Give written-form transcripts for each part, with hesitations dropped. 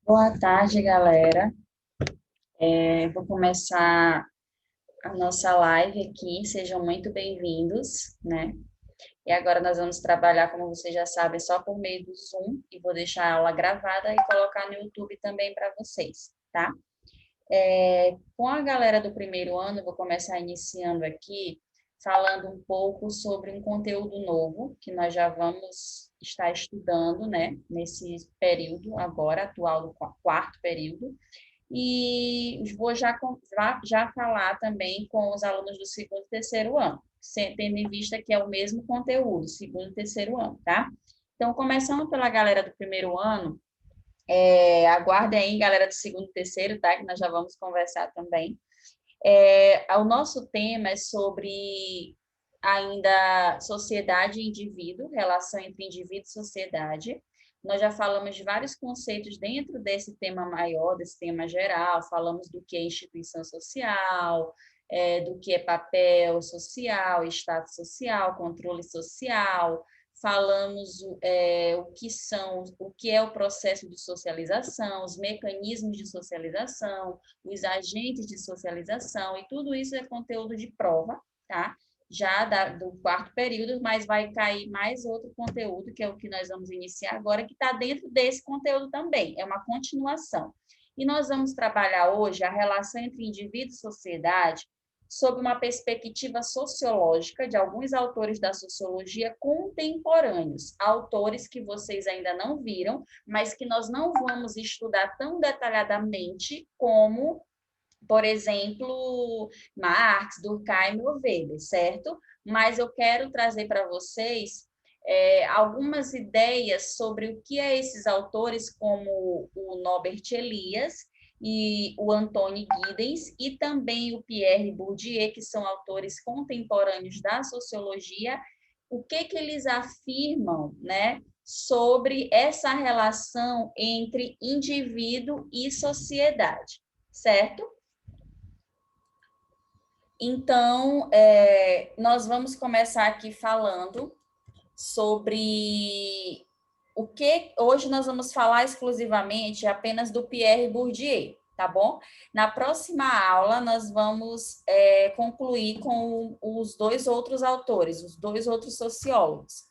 Boa tarde, galera. Vou começar a nossa live aqui. Sejam muito bem-vindos, né? E agora nós vamos trabalhar, como vocês já sabem, só por meio do Zoom e vou deixar a aula gravada e colocar no YouTube também para vocês, tá? Com a galera do primeiro ano, vou começar iniciando aqui falando um pouco sobre um conteúdo novo que nós já vamos estar estudando, né? Nesse período agora, atual do quarto período. E vou já falar também com os alunos do segundo e terceiro ano, tendo em vista que é o mesmo conteúdo, segundo e terceiro ano, tá? Então, começando pela galera do primeiro ano, aguardem aí, galera do segundo e terceiro, tá? Que nós já vamos conversar também. O nosso tema é sobre ainda sociedade e indivíduo, relação entre indivíduo e sociedade. Nós já falamos de vários conceitos dentro desse tema maior, desse tema geral, falamos do que é instituição social, do que é papel social, status social, controle social, falamos o que é o processo de socialização, os mecanismos de socialização, os agentes de socialização, e tudo isso é conteúdo de prova, tá? Do quarto período, mas vai cair mais outro conteúdo, que é o que nós vamos iniciar agora, que está dentro desse conteúdo também, é uma continuação. E nós vamos trabalhar hoje a relação entre indivíduo e sociedade sob uma perspectiva sociológica de alguns autores da sociologia contemporâneos, autores que vocês ainda não viram, mas que nós não vamos estudar tão detalhadamente como, por exemplo, Marx, Durkheim ou Weber, certo? Mas eu quero trazer para vocês algumas ideias sobre o que é esses autores, como o Norbert Elias e o Anthony Giddens, e também o Pierre Bourdieu, que são autores contemporâneos da sociologia, o que eles afirmam, né, sobre essa relação entre indivíduo e sociedade, certo? Então, nós vamos começar aqui falando sobre o que hoje nós vamos falar exclusivamente apenas do Pierre Bourdieu, tá bom? Na próxima aula, nós vamos concluir com os dois outros autores, os dois outros sociólogos.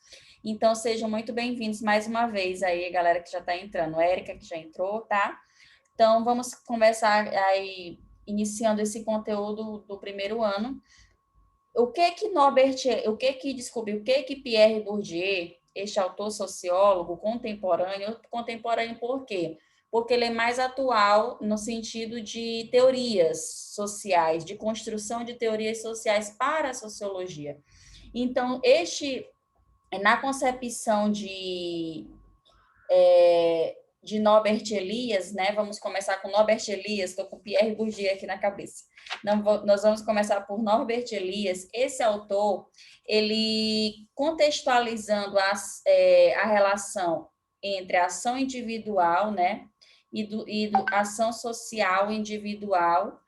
Então, sejam muito bem-vindos mais uma vez aí, galera que já está entrando, Érica que já entrou, tá? Então, vamos conversar aí, iniciando esse conteúdo do primeiro ano. O que que Pierre Bourdieu, este autor sociólogo contemporâneo por quê? Porque ele é mais atual no sentido de teorias sociais, de construção de teorias sociais para a sociologia. Então, na concepção de Norbert Elias, né? Vamos começar com Norbert Elias, estou com Pierre Bourdieu aqui na cabeça. Nós vamos começar por Norbert Elias. Esse autor, ele contextualizando a relação entre a ação individual, né? E ação social individual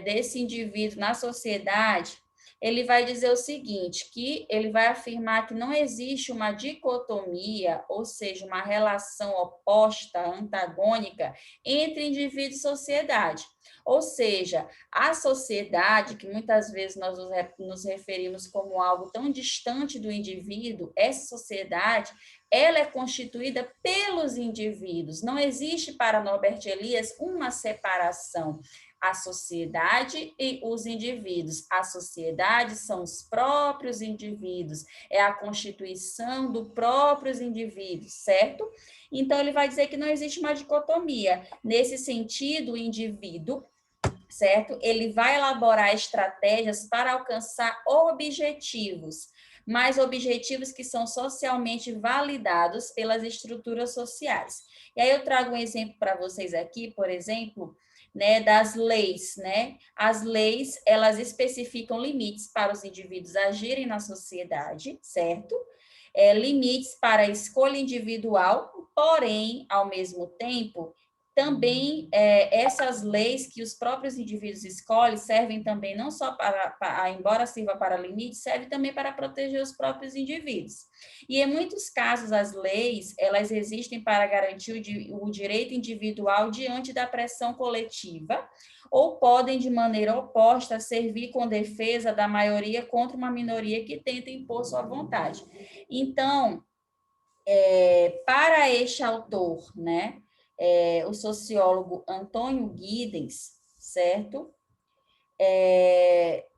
desse indivíduo na sociedade, ele vai dizer o seguinte, que ele vai afirmar que não existe uma dicotomia, ou seja, uma relação oposta, antagônica, entre indivíduo e sociedade. Ou seja, a sociedade, que muitas vezes nós nos referimos como algo tão distante do indivíduo, essa sociedade, ela é constituída pelos indivíduos. Não existe para Norbert Elias uma separação. A sociedade e os indivíduos. A sociedade são os próprios indivíduos, é a constituição dos próprios indivíduos, certo? Então, ele vai dizer que não existe uma dicotomia. Nesse sentido, o indivíduo, certo? Ele vai elaborar estratégias para alcançar objetivos, mas objetivos que são socialmente validados pelas estruturas sociais. E aí eu trago um exemplo para vocês aqui, por exemplo, né, das leis, né? As leis, elas especificam limites para os indivíduos agirem na sociedade, certo? Limites para a escolha individual, porém, ao mesmo tempo, Também, essas leis que os próprios indivíduos escolhem servem também não só embora sirva para limite, serve também para proteger os próprios indivíduos. E em muitos casos, as leis, elas existem para garantir o direito individual diante da pressão coletiva, ou podem, de maneira oposta, servir com defesa da maioria contra uma minoria que tenta impor sua vontade. Então, para este autor, né, o sociólogo Antônio Giddens, certo?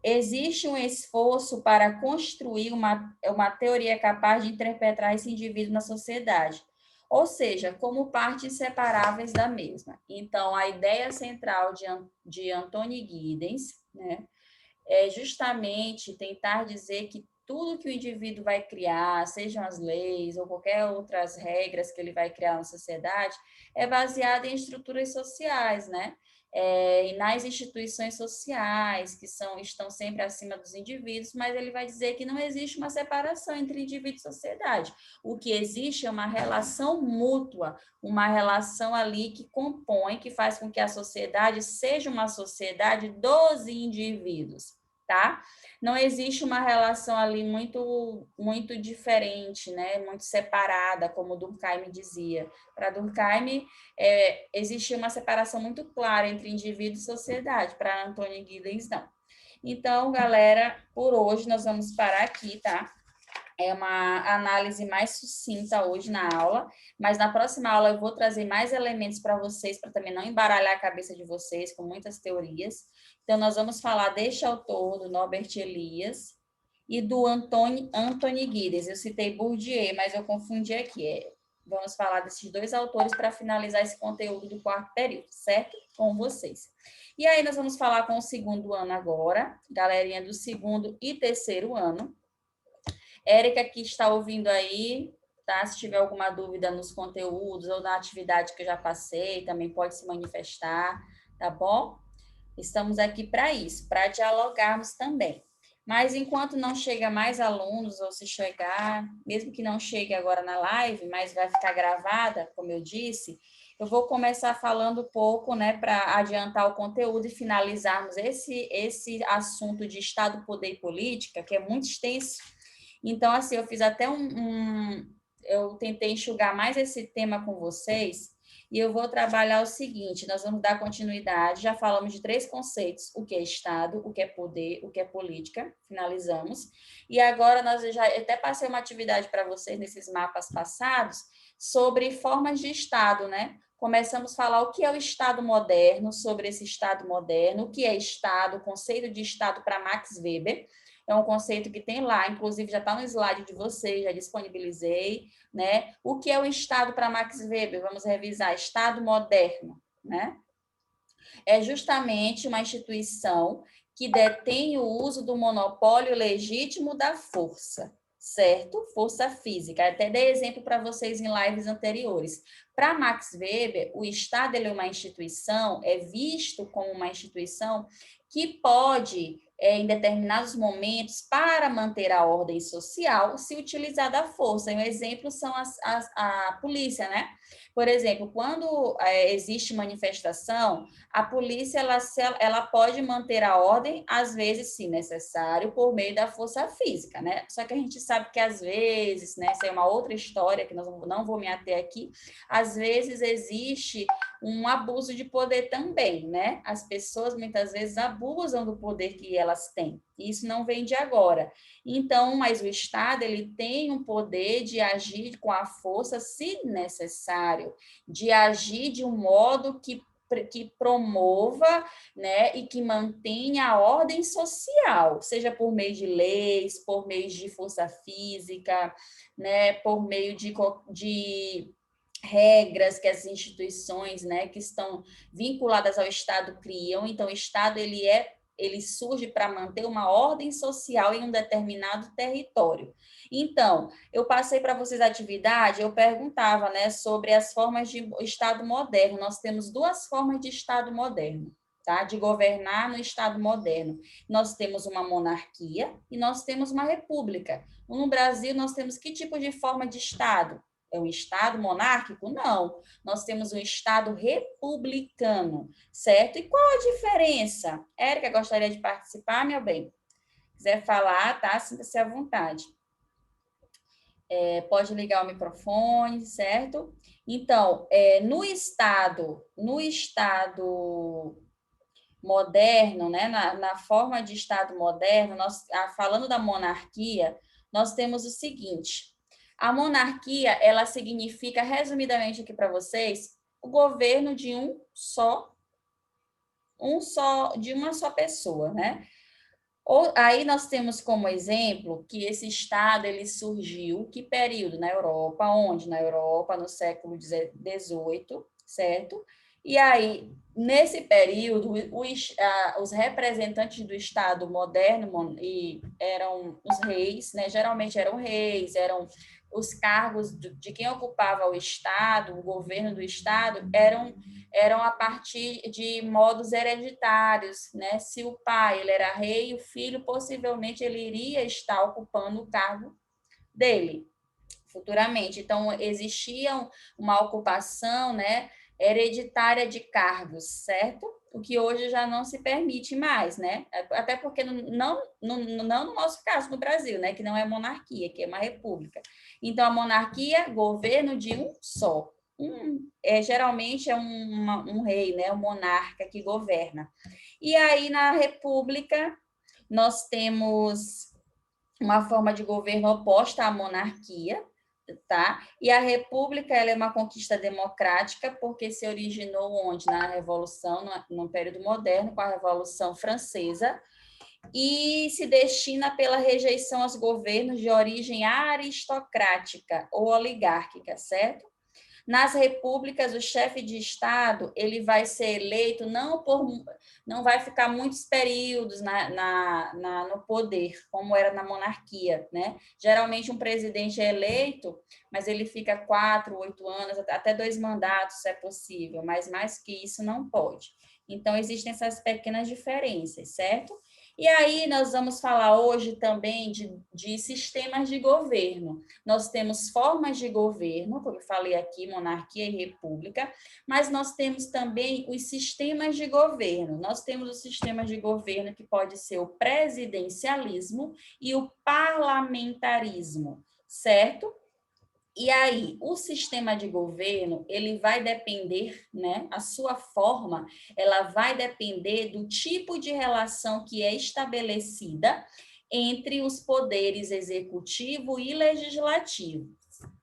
Existe um esforço para construir uma teoria capaz de interpretar esse indivíduo na sociedade, ou seja, como partes inseparáveis da mesma. Então, a ideia central de Antônio Giddens, né, é justamente tentar dizer que tudo que o indivíduo vai criar, sejam as leis ou qualquer outras regras que ele vai criar na sociedade, é baseado em estruturas sociais, né? E nas instituições sociais, que estão sempre acima dos indivíduos, mas ele vai dizer que não existe uma separação entre indivíduo e sociedade. O que existe é uma relação mútua, uma relação ali que compõe, que faz com que a sociedade seja uma sociedade dos indivíduos, tá? Não existe uma relação ali muito diferente, né? Muito separada, como Durkheim dizia. Para Durkheim, existia uma separação muito clara entre indivíduo e sociedade. Para Antônio Giddens, não. Então, galera, por hoje nós vamos parar aqui, tá? É uma análise mais sucinta hoje na aula, mas na próxima aula eu vou trazer mais elementos para vocês, para também não embaralhar a cabeça de vocês com muitas teorias. Então, nós vamos falar deste autor, do Norbert Elias, e do Anthony Giddens. Eu citei Bourdieu, mas eu confundi aqui. Vamos falar desses dois autores para finalizar esse conteúdo do quarto período, certo? Com vocês. E aí, nós vamos falar com o segundo ano agora, galerinha do segundo e terceiro ano. Érica, que está ouvindo aí, tá? Se tiver alguma dúvida nos conteúdos ou na atividade que eu já passei, também pode se manifestar, tá bom? Estamos aqui para isso, para dialogarmos também. Mas enquanto não chega mais alunos, ou se chegar, mesmo que não chegue agora na live, mas vai ficar gravada, como eu disse, eu vou começar falando um pouco, né, para adiantar o conteúdo e finalizarmos esse assunto de Estado, Poder e Política, que é muito extenso. Então, assim, eu fiz até eu tentei enxugar mais esse tema com vocês, e eu vou trabalhar o seguinte: nós vamos dar continuidade, já falamos de 3 conceitos: o que é Estado, o que é poder, o que é política, finalizamos. E agora nós já até passei uma atividade para vocês nesses mapas passados sobre formas de Estado, né? Começamos a falar o que é o Estado moderno, sobre esse Estado moderno, o que é Estado, o conceito de Estado para Max Weber. É um conceito que tem lá, inclusive já está no slide de vocês, já disponibilizei, né? O que é o Estado para Max Weber? Vamos revisar. Estado moderno, né? É justamente uma instituição que detém o uso do monopólio legítimo da força, certo? Força física. Até dei exemplo para vocês em lives anteriores. Para Max Weber, o Estado ele é uma instituição, é visto como uma instituição que pode, em determinados momentos, para manter a ordem social, se utilizar da força. E um exemplo são a polícia, né? Por exemplo, quando existe manifestação, a polícia ela pode manter a ordem, às vezes, se necessário, por meio da força física, né? Só que a gente sabe que às vezes, né, isso é uma outra história que não vou me ater aqui, às vezes existe um abuso de poder também, né? As pessoas muitas vezes abusam do poder que elas têm. Isso não vem de agora. Então, mas o Estado ele tem um poder de agir com a força, se necessário, de agir de um modo que promova, né, e que mantenha a ordem social, seja por meio de leis, por meio de força física, né, por meio de regras que as instituições, né, que estão vinculadas ao Estado criam. Então, o Estado ele surge para manter uma ordem social em um determinado território. Então, eu passei para vocês a atividade, eu perguntava, né, sobre as formas de Estado moderno. Nós temos 2 formas de Estado moderno, tá? De governar no Estado moderno. Nós temos uma monarquia e nós temos uma república. No Brasil, nós temos que tipo de forma de Estado? um Estado monárquico? Não, nós temos um Estado republicano, certo? E qual a diferença? Érica, gostaria de participar, meu bem? Quiser falar, tá? Sinta-se à vontade. Pode ligar o microfone, certo? Então, no estado moderno, né, na forma de Estado moderno, falando da monarquia, nós temos o seguinte: a monarquia, ela significa, resumidamente aqui para vocês, o governo de de uma só pessoa, né? Aí nós temos como exemplo que esse Estado ele surgiu, que período? Na Europa, onde? Na Europa, no século XVIII, certo? E aí, nesse período, os representantes do Estado moderno eram os reis, né? Geralmente eram reis, eram os cargos de quem ocupava o Estado, o governo do Estado, eram a partir de modos hereditários, né? Se o pai ele era rei, o filho possivelmente ele iria estar ocupando o cargo dele futuramente. Então existia uma ocupação, né, hereditária de cargos, certo? O que hoje já não se permite mais, né? Até porque não no nosso caso no Brasil, né, que não é monarquia, que é uma república. Então a monarquia, governo de um só. Geralmente é um rei, né, um monarca que governa. E aí na república nós temos uma forma de governo oposta à monarquia, tá? E a república ela é uma conquista democrática porque se originou onde? Na Revolução, no período moderno, com a Revolução Francesa, e se destina pela rejeição aos governos de origem aristocrática ou oligárquica, certo? Nas repúblicas, o chefe de Estado ele vai ser eleito não vai ficar muitos períodos no poder, como era na monarquia, né? Geralmente um presidente é eleito, mas ele fica 4, 8 anos, até 2 mandatos, se é possível, mas mais que isso não pode. Então, existem essas pequenas diferenças, certo? E aí, nós vamos falar hoje também de sistemas de governo. Nós temos formas de governo, como eu falei aqui, monarquia e república, mas nós temos também os sistemas de governo. Nós temos o sistema de governo que pode ser o presidencialismo e o parlamentarismo, certo? E aí, o sistema de governo, ele vai depender, né? A sua forma, ela vai depender do tipo de relação que é estabelecida entre os poderes executivo e legislativo,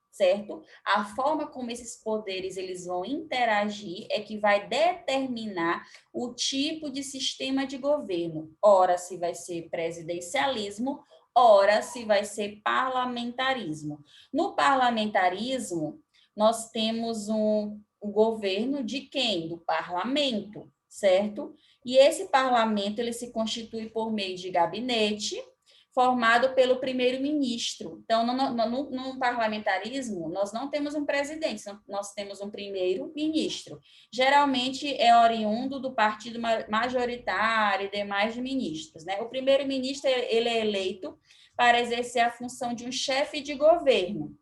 certo? A forma como esses poderes eles vão interagir é que vai determinar o tipo de sistema de governo. Ora, se vai ser presidencialismo, ora, se vai ser parlamentarismo. No parlamentarismo, nós temos um governo de quem? Do parlamento, certo? E esse parlamento ele se constitui por meio de gabinete, formado pelo primeiro-ministro. Então, no parlamentarismo, nós não temos um presidente, nós temos um primeiro-ministro. Geralmente é oriundo do partido majoritário e demais ministros, né? O primeiro-ministro ele é eleito para exercer a função de um chefe de governo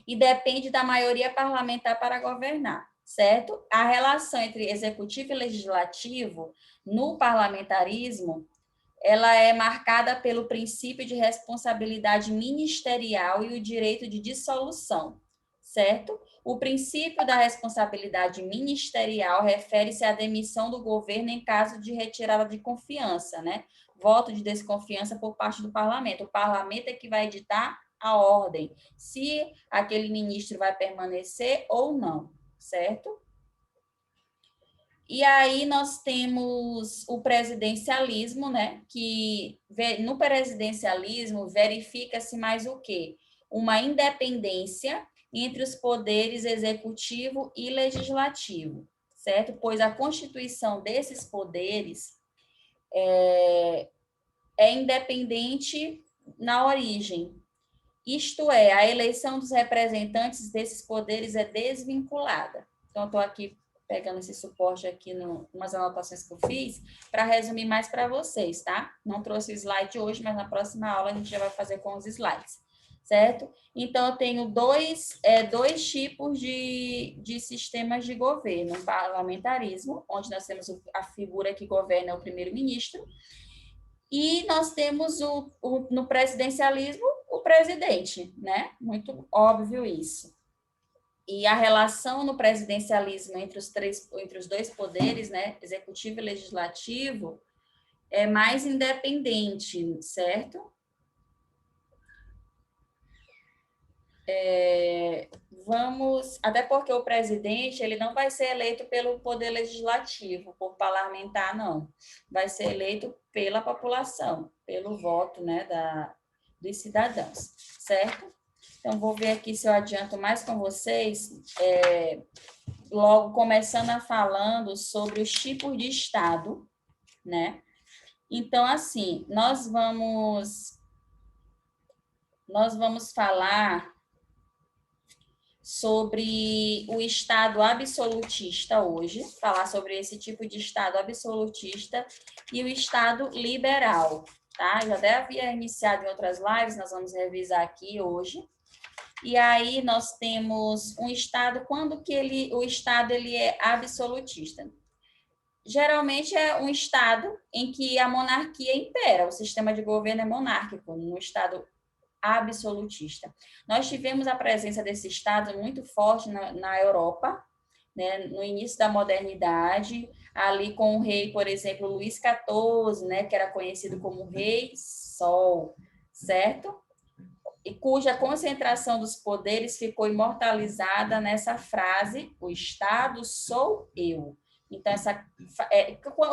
e depende da maioria parlamentar para governar, certo? A relação entre executivo e legislativo no parlamentarismo ela é marcada pelo princípio de responsabilidade ministerial e o direito de dissolução, certo? O princípio da responsabilidade ministerial refere-se à demissão do governo em caso de retirada de confiança, né? Voto de desconfiança por parte do parlamento. O parlamento é que vai editar a ordem, se aquele ministro vai permanecer ou não, certo? E aí nós temos o presidencialismo, né? Que no presidencialismo verifica-se mais o quê? Uma independência entre os poderes executivo e legislativo, certo? Pois a constituição desses poderes é independente na origem. Isto é, a eleição dos representantes desses poderes é desvinculada. Então, estou aqui pegando esse suporte aqui umas anotações que eu fiz, para resumir mais para vocês, tá? Não trouxe o slide hoje, mas na próxima aula a gente já vai fazer com os slides, certo? Então, eu tenho dois tipos de sistemas de governo. Um parlamentarismo, onde nós temos a figura que governa o primeiro-ministro, e nós temos no presidencialismo o presidente, né? Muito óbvio isso. E a relação no presidencialismo entre os dois poderes, né, executivo e legislativo, é mais independente, certo? Até porque o presidente ele não vai ser eleito pelo poder legislativo, por parlamentar, não. Vai ser eleito pela população, pelo voto, né, dos cidadãos, certo? Então, vou ver aqui se eu adianto mais com vocês, logo começando falando sobre os tipos de Estado, né? Então, assim, nós vamos falar sobre o Estado absolutista hoje, falar sobre esse tipo de Estado absolutista e o Estado liberal, tá? Eu já até havia iniciado em outras lives, nós vamos revisar aqui hoje. E aí nós temos um Estado, quando que o Estado ele é absolutista? Geralmente é um Estado em que a monarquia impera, o sistema de governo é monárquico, um Estado absolutista. Nós tivemos a presença desse Estado muito forte na Europa, né, no início da modernidade, ali com o rei, por exemplo, Luís XIV, né, que era conhecido como Rei Sol, certo? E cuja concentração dos poderes ficou imortalizada nessa frase: o Estado sou eu. Então,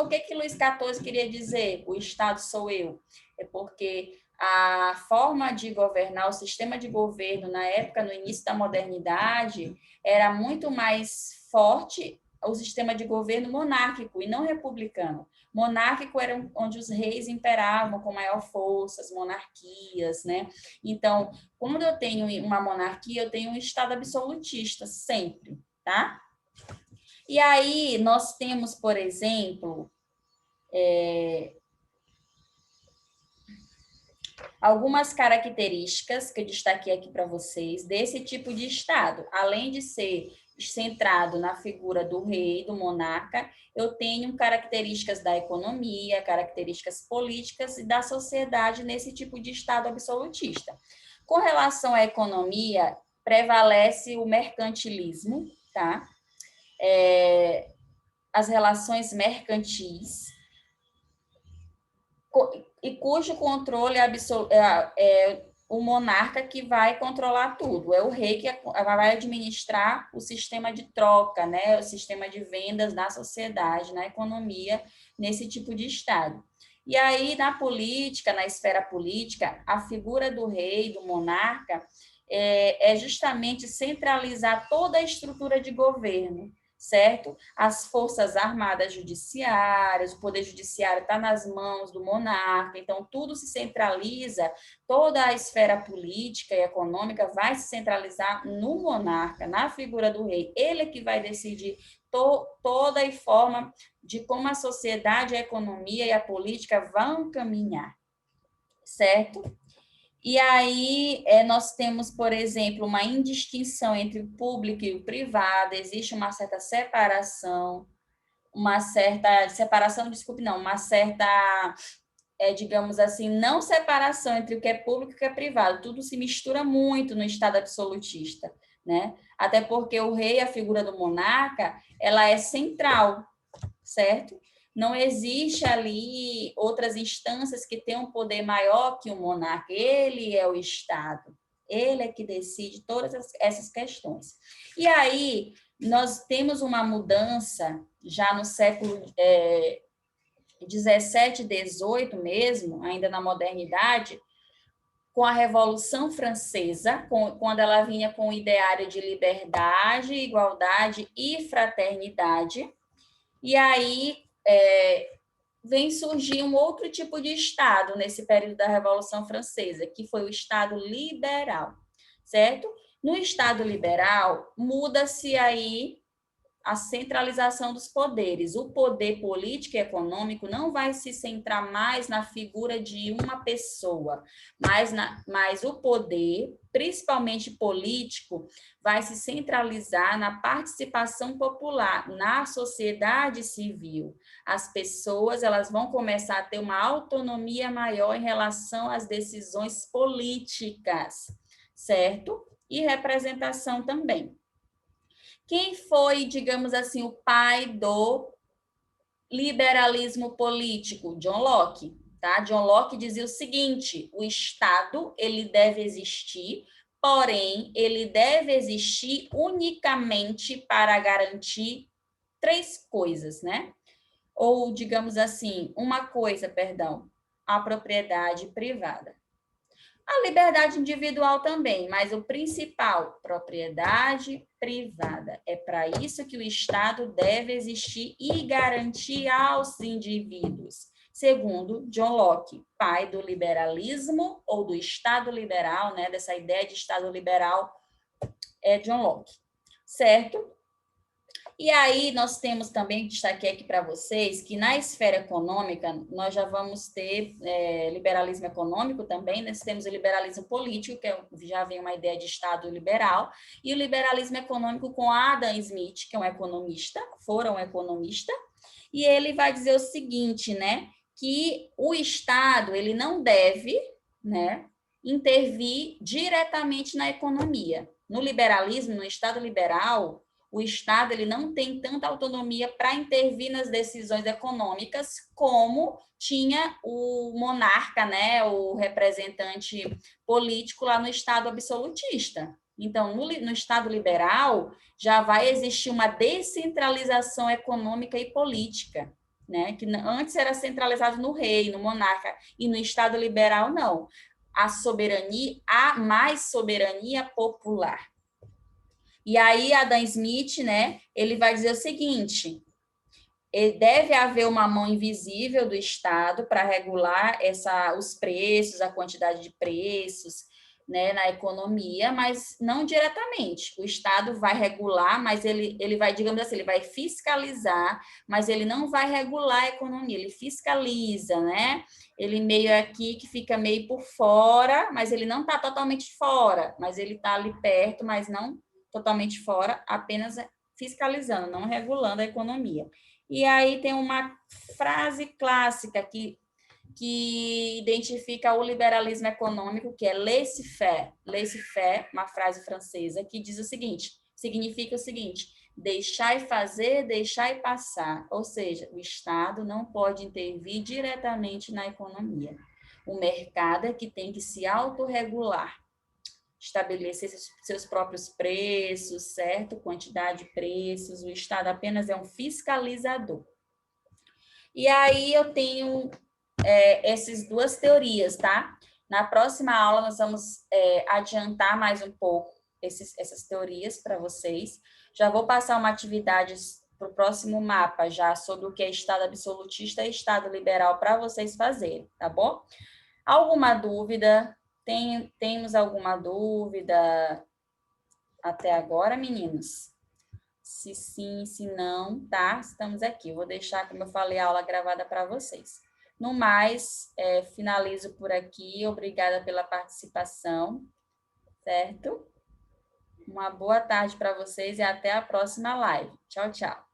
o que Luís XIV queria dizer? O Estado sou eu. É porque a forma de governar, o sistema de governo na época, no início da modernidade, era muito mais forte o sistema de governo monárquico e não republicano. Monárquico era onde os reis imperavam com maior força, as monarquias, né? Então, quando eu tenho uma monarquia, eu tenho um Estado absolutista, sempre, tá? E aí, nós temos, por exemplo, algumas características que eu destaquei aqui para vocês desse tipo de Estado. Além de ser centrado na figura do rei, do monarca, eu tenho características da economia, características políticas e da sociedade nesse tipo de Estado absolutista. Com relação à economia, prevalece o mercantilismo, tá? As relações mercantis, e cujo controle é o monarca que vai controlar tudo, é o rei que vai administrar o sistema de troca, né, o sistema de vendas na sociedade, na economia, nesse tipo de Estado. E aí, na política, na esfera política, a figura do rei, do monarca, é justamente centralizar toda a estrutura de governo, certo? As forças armadas judiciárias, o poder judiciário está nas mãos do monarca, então tudo se centraliza, toda a esfera política e econômica vai se centralizar no monarca, na figura do rei. Ele é que vai decidir toda a forma de como a sociedade, a economia e a política vão caminhar, certo? E aí, nós temos, por exemplo, uma indistinção entre o público e o privado, existe uma certa separação, desculpe, não, uma certa, digamos assim, não separação entre o que é público e o que é privado, tudo se mistura muito no Estado absolutista, né? Até porque o rei, a figura do monarca, ela é central, certo? Não existe ali outras instâncias que tenham um poder maior que o monarca. Ele é o Estado. Ele é que decide todas essas questões. E aí, nós temos uma mudança já no século 17, 18 mesmo, ainda na modernidade, com a Revolução Francesa, quando ela vinha com o ideário de liberdade, igualdade e fraternidade. E aí vem surgir um outro tipo de Estado nesse período da Revolução Francesa, que foi o Estado liberal, certo? No Estado liberal, muda-se aí a centralização dos poderes. O poder político e econômico não vai se centrar mais na figura de uma pessoa, mas o poder, principalmente político, vai se centralizar na participação popular, na sociedade civil. As pessoas, elas vão começar a ter uma autonomia maior em relação às decisões políticas, certo? E representação também. Quem foi, digamos assim, o pai do liberalismo político? John Locke, tá? John Locke dizia o seguinte: o Estado, ele deve existir, porém, ele deve existir unicamente para garantir três coisas, né? Ou, digamos assim, uma coisa, perdão, a propriedade privada. A liberdade individual também, mas o principal, propriedade privada. É para isso que o Estado deve existir e garantir aos indivíduos. Segundo John Locke, pai do liberalismo ou do Estado liberal, né, dessa ideia de Estado liberal, é John Locke, certo? E aí nós temos também, destaquei aqui para vocês, que na esfera econômica nós já vamos ter liberalismo econômico também, nós temos o liberalismo político, já vem uma ideia de Estado liberal, e o liberalismo econômico com Adam Smith, que é um economista, um economista, e ele vai dizer o seguinte, né, que o Estado, ele não deve, né, intervir diretamente na economia. No liberalismo, no Estado liberal, o Estado ele não tem tanta autonomia para intervir nas decisões econômicas como tinha o monarca, né, o representante político lá no Estado absolutista. Então, no Estado liberal, já vai existir uma descentralização econômica e política, né, que antes era centralizado no rei, no monarca, e no Estado liberal, não. Há mais soberania popular. E aí, Adam Smith, né, ele vai dizer o seguinte: deve haver uma mão invisível do Estado para regular os preços, a quantidade de preços, né, na economia, mas não diretamente. O Estado vai regular, mas ele vai, digamos assim, ele vai fiscalizar, mas ele não vai regular a economia, ele fiscaliza, né? Ele meio aqui que fica meio por fora, mas ele não está totalmente fora, mas ele está ali perto, mas não totalmente fora, apenas fiscalizando, não regulando a economia. E aí tem uma frase clássica que identifica o liberalismo econômico, que é laissez-faire. Laissez-faire, uma frase francesa, que diz o seguinte, significa o seguinte: deixar e fazer, deixar e passar. Ou seja, o Estado não pode intervir diretamente na economia. O mercado é que tem que se autorregular, estabelecer seus próprios preços, certo? Quantidade de preços, o Estado apenas é um fiscalizador. E aí eu tenho essas duas teorias, tá? Na próxima aula nós vamos adiantar mais um pouco essas teorias para vocês. Já vou passar uma atividade para o próximo mapa já sobre o que é Estado absolutista e Estado liberal para vocês fazerem, tá bom? Alguma dúvida? Temos alguma dúvida até agora, meninos? Se sim, se não, tá? Estamos aqui. Eu vou deixar, como eu falei, a aula gravada para vocês. No mais, finalizo por aqui. Obrigada pela participação, certo? Uma boa tarde para vocês e até a próxima live. Tchau, tchau.